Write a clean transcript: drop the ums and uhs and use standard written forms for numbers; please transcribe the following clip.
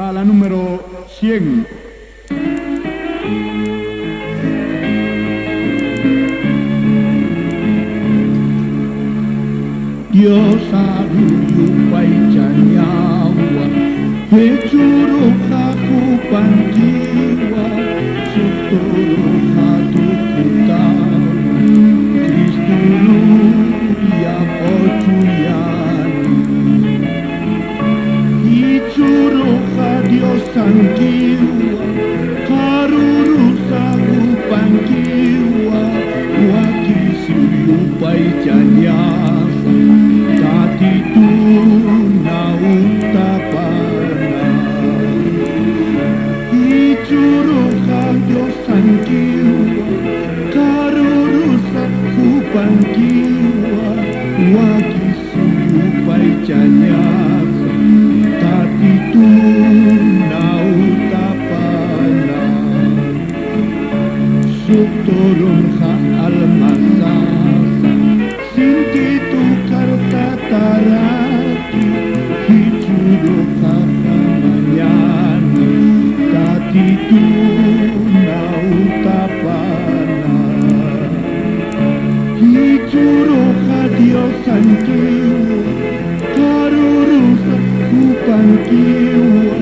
A la número 100. Dios aruyupai chanyawa Hechuru hakupan jiwa Suturu hatukutawa Kristulu ya pochuyani Ichuru Dios jiwa Karuru sakupan jiwa Wakisuyupai chanyasa Tati tuna utapana Ichuruha Diosan kiwa Karurusa kupan kiwa Wakisuyupai chanyasa Tati tuna utapana Suktorum ha almasasa Sinti tukar tataraki Hijuro kakamanyani Tati tuna utapana Hijuro kadiosan kiwa Karurusa kupan kiwa